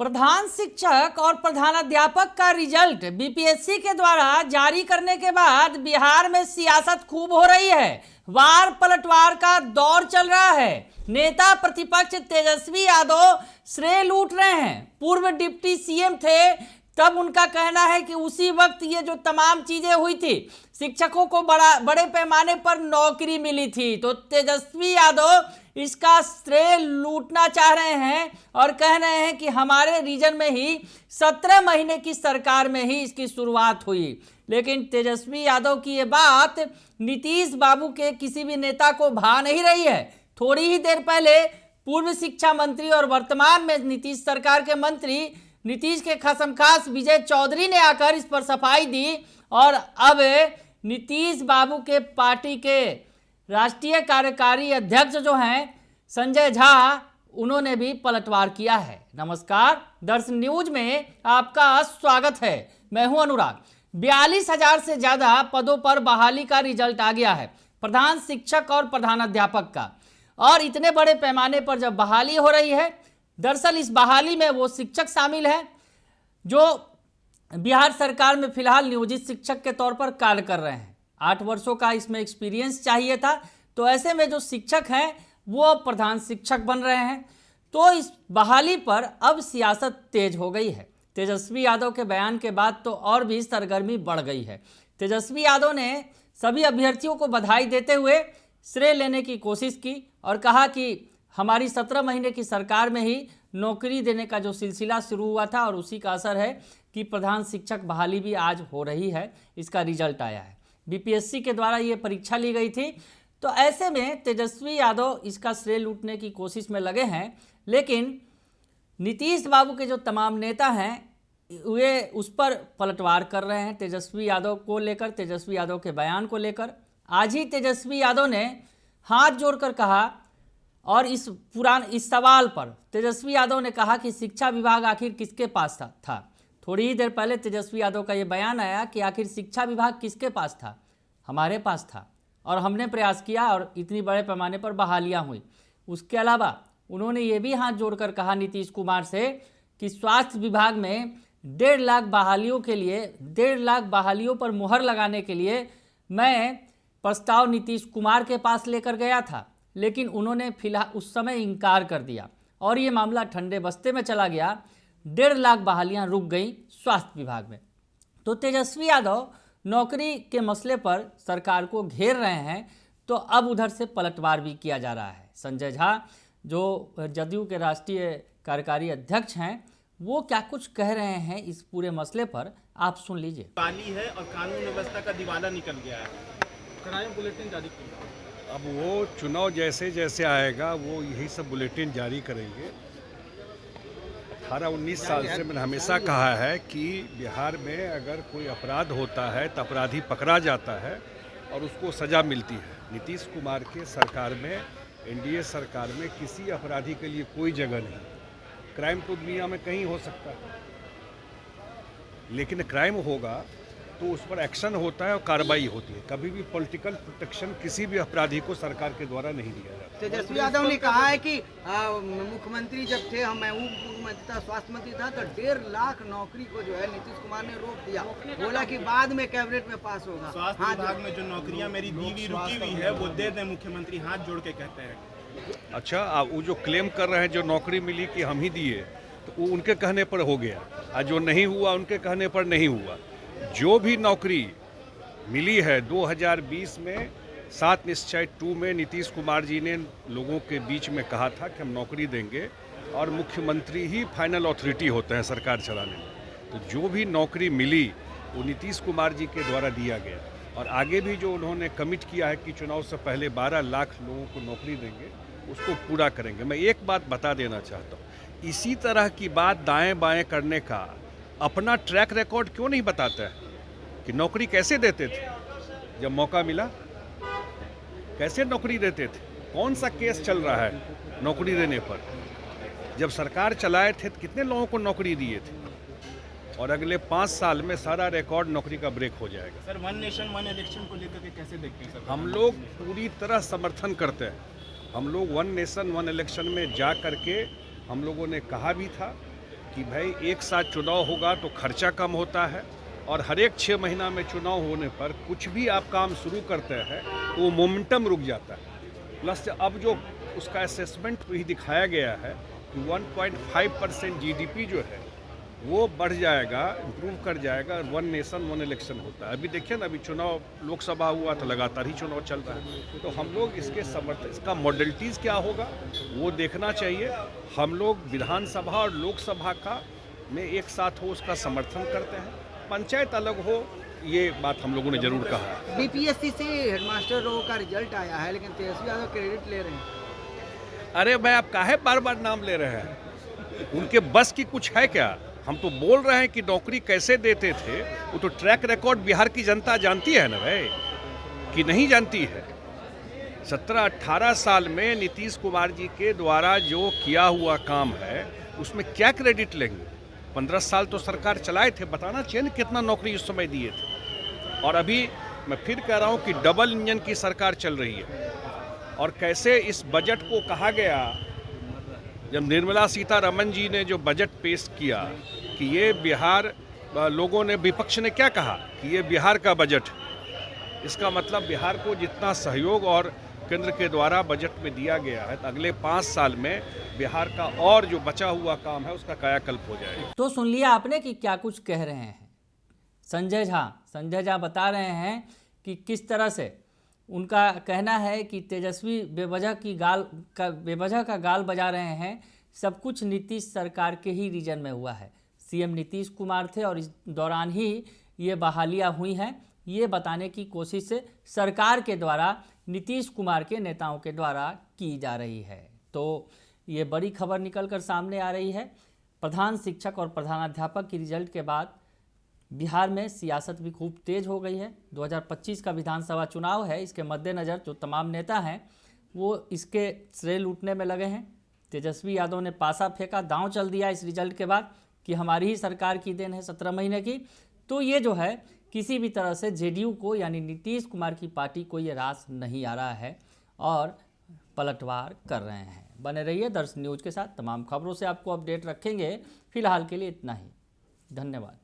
प्रधान शिक्षक और प्रधानाध्यापक का रिजल्ट बीपीएससी के द्वारा जारी करने के बाद बिहार में सियासत खूब हो रही है। वार पलटवार का दौर चल रहा है। नेता प्रतिपक्ष तेजस्वी यादव श्रेय लूट रहे हैं। पूर्व डिप्टी सीएम थे, तब उनका कहना है कि उसी वक्त ये जो तमाम चीजें हुई थी, शिक्षकों को बड़े पैमाने पर नौकरी मिली थी। तो तेजस्वी यादव इसका श्रेय लूटना चाह रहे हैं और कह रहे हैं कि हमारे रीजन में ही 17 महीने की सरकार में ही इसकी शुरुआत हुई। लेकिन तेजस्वी यादव की ये बात नीतीश बाबू के किसी भी नेता को भा नहीं रही है। थोड़ी ही देर पहले पूर्व शिक्षा मंत्री और वर्तमान में नीतीश सरकार के मंत्री नीतीश के खसमखास विजय चौधरी ने आकर इस पर सफाई दी और अब नीतीश बाबू के पार्टी के राष्ट्रीय कार्यकारी अध्यक्ष जो हैं संजय झा, उन्होंने भी पलटवार किया है। नमस्कार, दर्शन न्यूज में आपका स्वागत है। मैं हूं अनुराग। 42,000 से ज्यादा पदों पर बहाली का रिजल्ट आ गया है, प्रधान शिक्षक और प्रधानाध्यापक का। और इतने बड़े पैमाने पर जब बहाली हो रही है, दरअसल इस बहाली में वो शिक्षक शामिल हैं जो बिहार सरकार में फिलहाल नियोजित शिक्षक के तौर पर कार्य कर रहे हैं। 8 वर्षों का इसमें एक्सपीरियंस चाहिए था, तो ऐसे में जो शिक्षक हैं वो अब प्रधान शिक्षक बन रहे हैं। तो इस बहाली पर अब सियासत तेज हो गई है। तेजस्वी यादव के बयान के बाद तो और भी सरगर्मी बढ़ गई है। तेजस्वी यादव ने सभी अभ्यर्थियों को बधाई देते हुए श्रेय लेने की कोशिश की और कहा कि हमारी 17 महीने की सरकार में ही नौकरी देने का जो सिलसिला शुरू हुआ था और उसी का असर है कि प्रधान शिक्षक बहाली भी आज हो रही है। इसका रिजल्ट आया है। बीपीएससी के द्वारा ये परीक्षा ली गई थी। तो ऐसे में तेजस्वी यादव इसका श्रेय लूटने की कोशिश में लगे हैं। लेकिन नीतीश बाबू के जो तमाम नेता हैं वे उस पर पलटवार कर रहे हैं तेजस्वी यादव को लेकर, तेजस्वी यादव के बयान को लेकर। आज ही तेजस्वी यादव ने हाथ जोड़कर कहा और इस सवाल पर तेजस्वी यादव ने कहा कि शिक्षा विभाग आखिर किसके पास था। थोड़ी ही देर पहले तेजस्वी यादव का ये बयान आया कि आखिर शिक्षा विभाग किसके पास था। हमारे पास था और हमने प्रयास किया और इतनी बड़े पैमाने पर बहालियां हुई। उसके अलावा उन्होंने ये भी हाथ जोड़कर कहा नीतीश कुमार से कि स्वास्थ्य विभाग में 1.5 लाख बहालियों के लिए 1.5 लाख बहालियों पर मुहर लगाने के लिए मैं प्रस्ताव नीतीश कुमार के पास लेकर गया था, लेकिन उन्होंने फिलहाल उस समय इनकार कर दिया और ये मामला ठंडे बस्ते में चला गया। 1.5 लाख बहालियां रुक गई स्वास्थ्य विभाग में। तो तेजस्वी यादव नौकरी के मसले पर सरकार को घेर रहे हैं, तो अब उधर से पलटवार भी किया जा रहा है। संजय झा जो जदयू के राष्ट्रीय कार्यकारी अध्यक्ष हैं, वो क्या कुछ कह रहे हैं इस पूरे मसले पर, आप सुन लीजिए। पाली है और कानून व्यवस्था का दिवाला निकल गया है। क्राइम बुलेटिन जारी किया। अब वो चुनाव जैसे जैसे आएगा वो यही सब बुलेटिन जारी करेंगे। 18-19 साल से मैंने हमेशा कहा है कि बिहार में अगर कोई अपराध होता है तो अपराधी पकड़ा जाता है और उसको सज़ा मिलती है। नीतीश कुमार के सरकार में, एनडीए सरकार में किसी अपराधी के लिए कोई जगह नहीं। क्राइम तो दुनिया में कहीं हो सकता है, लेकिन क्राइम होगा तो उस पर एक्शन होता है और कार्रवाई होती है। कभी भी पॉलिटिकल प्रोटेक्शन किसी भी अपराधी को सरकार के द्वारा नहीं दिया जाता। तेजस्वी यादव ने कहा है कि मुख्यमंत्री जब थे, मैं मुख्यमंत्री था, स्वास्थ्य मंत्री था, तो 1.5 लाख नौकरी को जो है नीतीश कुमार ने रोक दिया। बोला कि बाद में कैबिनेट में पास होगा। स्वास्थ्य विभाग में जो नौकरियां मेरी दी रुकी हुई है वो दे दें, मुख्यमंत्री हाथ जोड़ के कहते हैं। अच्छा, वो जो क्लेम कर रहे हैं जो नौकरी मिली कि हम ही दिए, तो वो उनके कहने पर हो गया, और जो नहीं हुआ उनके कहने पर नहीं हुआ। जो भी नौकरी मिली है 2020 में 7 निश्चय 2 में नीतीश कुमार जी ने लोगों के बीच में कहा था कि हम नौकरी देंगे और मुख्यमंत्री ही फाइनल अथॉरिटी होते हैं सरकार चलाने में। तो जो भी नौकरी मिली वो नीतीश कुमार जी के द्वारा दिया गया और आगे भी जो उन्होंने कमिट किया है कि चुनाव से पहले 12 लाख लोगों को नौकरी देंगे, उसको पूरा करेंगे। मैं एक बात बता देना चाहता हूँ, इसी तरह की बात दाएँ बाएँ करने का अपना ट्रैक रिकॉर्ड क्यों नहीं बताता है कि नौकरी कैसे देते थे जब मौका मिला, कैसे नौकरी देते थे, कौन सा केस चल रहा है नौकरी देने पर। जब सरकार चलाए थे तो कितने लोगों को नौकरी दिए थे, और अगले 5 साल में सारा रिकॉर्ड नौकरी का ब्रेक हो जाएगा। सर, 1 नेशन 1 इलेक्शन को लेकर के कैसे देखते हैं सर? हम लोग पूरी तरह समर्थन करते हैं। हम लोग 1 नेशन 1 इलेक्शन में जा करके हम लोगों ने कहा भी था कि भाई एक साथ चुनाव होगा तो खर्चा कम होता है, और हर एक 6 महीना में चुनाव होने पर कुछ भी आप काम शुरू करते हैं तो वो मोमेंटम रुक जाता है। प्लस अब जो उसका असेसमेंट भी दिखाया गया है कि 1.5% जीडीपी जो है वो बढ़ जाएगा, इम्प्रूव कर जाएगा। वन नेशन वन इलेक्शन होता है। अभी देखिए ना, अभी चुनाव लोकसभा हुआ तो लगातार ही चुनाव चल रहा है, तो हम लोग इसके समर्थन, इसका मॉडलिटीज़ क्या होगा वो देखना चाहिए। हम लोग विधानसभा और लोकसभा का में एक साथ हो उसका समर्थन करते हैं, पंचायत अलग हो, ये बात हम लोगों ने जरूर कहा है। बीपीएससी से हेडमास्टर रोग का रिजल्ट आया है, लेकिन तेजस्वी यादव क्रेडिट ले रहे हैं। अरे भाई, आप काहे बार बार नाम ले रहे हैं? उनके बस की कुछ है क्या? हम तो बोल रहे हैं कि नौकरी कैसे देते थे, वो तो ट्रैक रिकॉर्ड बिहार की जनता जानती है ना भाई, कि नहीं जानती है। 17-18 साल में नीतीश कुमार जी के द्वारा जो किया हुआ काम है उसमें क्या क्रेडिट लेंगे? 15 साल तो सरकार चलाए थे, बताना चाहिए ना कितना नौकरी उस समय दिए थे। और अभी मैं फिर कह रहा हूँ कि डबल इंजन की सरकार चल रही है। और कैसे इस बजट को कहा गया, जब निर्मला सीतारमण जी ने जो बजट पेश किया कि ये बिहार, लोगों ने, विपक्ष ने क्या कहा कि ये बिहार का बजट, इसका मतलब बिहार को जितना सहयोग और केंद्र के द्वारा बजट में दिया गया है, तो अगले 5 साल में बिहार का और जो बचा हुआ काम है उसका कायाकल्प हो जाएगा। तो सुन लिया आपने कि क्या कुछ कह रहे हैं संजय झा बता रहे हैं कि किस तरह से उनका कहना है कि तेजस्वी बेवजह का गाल बजा रहे हैं। सब कुछ नीतीश सरकार के ही रीजन में हुआ है। सीएम नीतीश कुमार थे और इस दौरान ही ये बहालियां हुई हैं, ये बताने की कोशिश सरकार के द्वारा, नीतीश कुमार के नेताओं के द्वारा की जा रही है। तो ये बड़ी खबर निकल कर सामने आ रही है। प्रधान शिक्षक और प्रधानाध्यापक की रिजल्ट के बाद बिहार में सियासत भी खूब तेज हो गई है। 2025 का विधानसभा चुनाव है, इसके मद्देनज़र जो तमाम नेता हैं वो इसके श्रेय लूटने में लगे हैं। तेजस्वी यादव ने पासा फेंका, दांव चल दिया इस रिजल्ट के बाद कि हमारी ही सरकार की देन है 17 महीने की। तो ये जो है किसी भी तरह से जेडीयू को, यानी नीतीश कुमार की पार्टी को ये रास नहीं आ रहा है और पलटवार कर रहे हैं। बने रहिए दर्शन न्यूज़ के साथ, तमाम खबरों से आपको अपडेट रखेंगे। फिलहाल के लिए इतना ही, धन्यवाद।